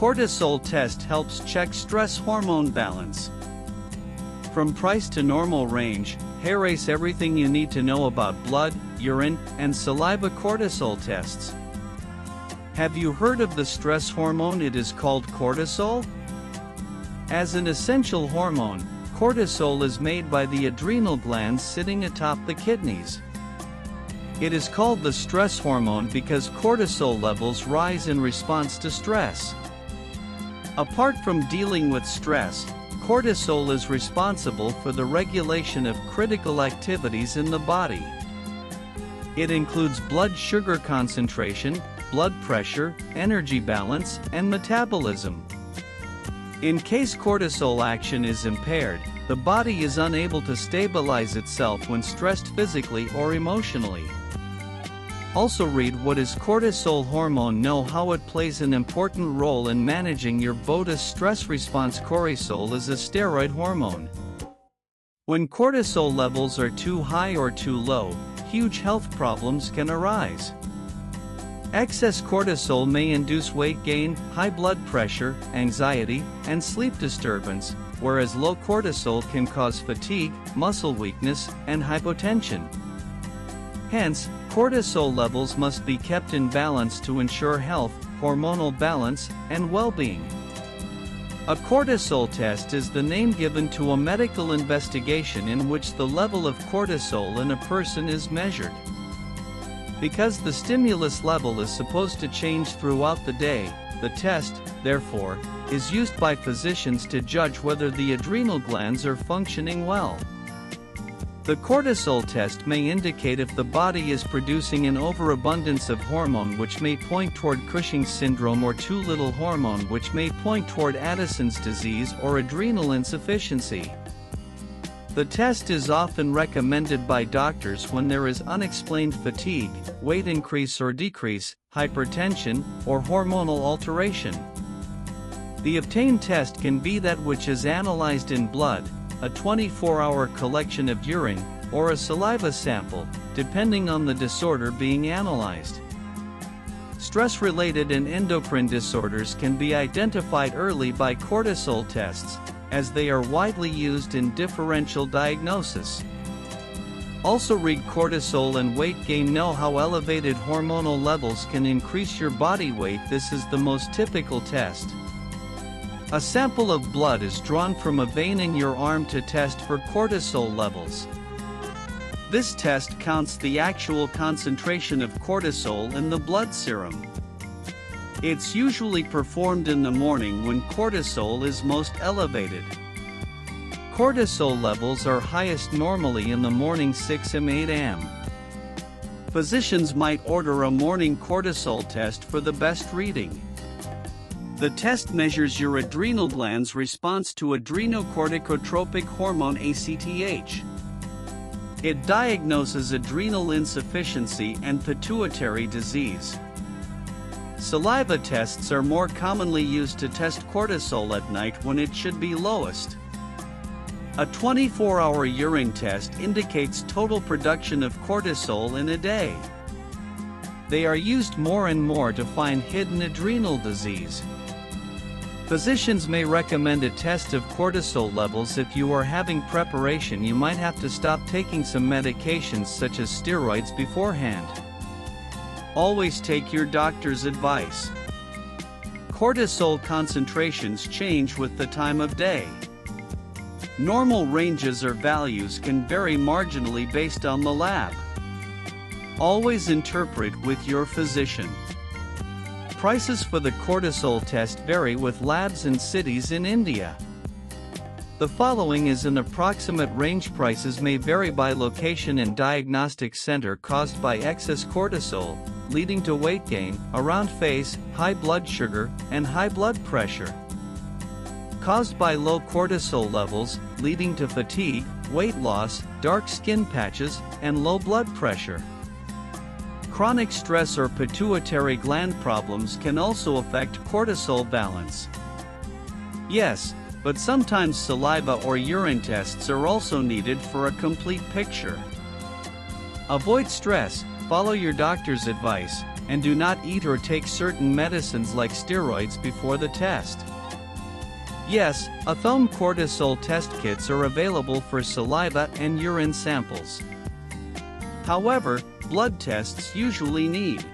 Cortisol test helps check stress hormone balance. From price to normal range, erase everything you need to know about blood, urine, and saliva cortisol tests. Have you heard of the stress hormone? It is called cortisol. As an essential hormone, cortisol is made by the adrenal glands sitting atop the kidneys. It is called the stress hormone because cortisol levels rise in response to stress. Apart from dealing with stress, cortisol is responsible for the regulation of critical activities in the body. It includes blood sugar concentration, blood pressure, energy balance, and metabolism. In case cortisol action is impaired, the body is unable to stabilize itself when stressed physically or emotionally. Also read what is cortisol hormone. Know how it plays an important role in managing your body's stress response. Cortisol is a steroid hormone. When cortisol levels are too high or too low, huge health problems can arise. Excess cortisol may induce weight gain, high blood pressure, anxiety, and sleep disturbance, whereas low cortisol can cause fatigue, muscle weakness, and hypotension. Hence, cortisol levels must be kept in balance to ensure health, hormonal balance, and well-being. A cortisol test is the name given to a medical investigation in which the level of cortisol in a person is measured. Because the stimulus level is supposed to change throughout the day, the test, therefore, is used by physicians to judge whether the adrenal glands are functioning well. The cortisol test may indicate if the body is producing an overabundance of hormone, which may point toward Cushing's syndrome, or too little hormone, which may point toward Addison's disease or adrenal insufficiency. The test is often recommended by doctors when there is unexplained fatigue, weight increase or decrease, hypertension, or hormonal alteration. The obtained test can be that which is analyzed in blood, a 24-hour collection of urine, or a saliva sample, depending on the disorder being analyzed. Stress-related and endocrine disorders can be identified early by cortisol tests, as they are widely used in differential diagnosis. Also read cortisol and weight gain. Know how elevated hormonal levels can increase your body weight. This is the most typical test. A sample of blood is drawn from a vein in your arm to test for cortisol levels. This test counts the actual concentration of cortisol in the blood serum. It's usually performed in the morning when cortisol is most elevated. Cortisol levels are highest normally in the morning 6 am 8 am. Physicians might order a morning cortisol test for the best reading. The test measures your adrenal glands' response to adrenocorticotropic hormone ACTH. It diagnoses adrenal insufficiency and pituitary disease. Saliva tests are more commonly used to test cortisol at night when it should be lowest. A 24-hour urine test indicates total production of cortisol in a day. They are used more and more to find hidden adrenal disease. Physicians may recommend a test of cortisol levels. If you are having preparation, you might have to stop taking some medications such as steroids beforehand. Always take your doctor's advice. Cortisol concentrations change with the time of day. Normal ranges or values can vary marginally based on the lab. Always interpret with your physician. Prices for the cortisol test vary with labs and cities in India. The following is an approximate range. Prices may vary by location and diagnostic center. Caused by excess cortisol, leading to weight gain, a round face, high blood sugar, and high blood pressure. Caused by low cortisol levels, leading to fatigue, weight loss, dark skin patches, and low blood pressure. Chronic stress or pituitary gland problems can also affect cortisol balance. Yes, but sometimes saliva or urine tests are also needed for a complete picture. Avoid stress, follow your doctor's advice, and do not eat or take certain medicines like steroids before the test. Yes, at-home cortisol test kits are available for saliva and urine samples. However, blood tests usually need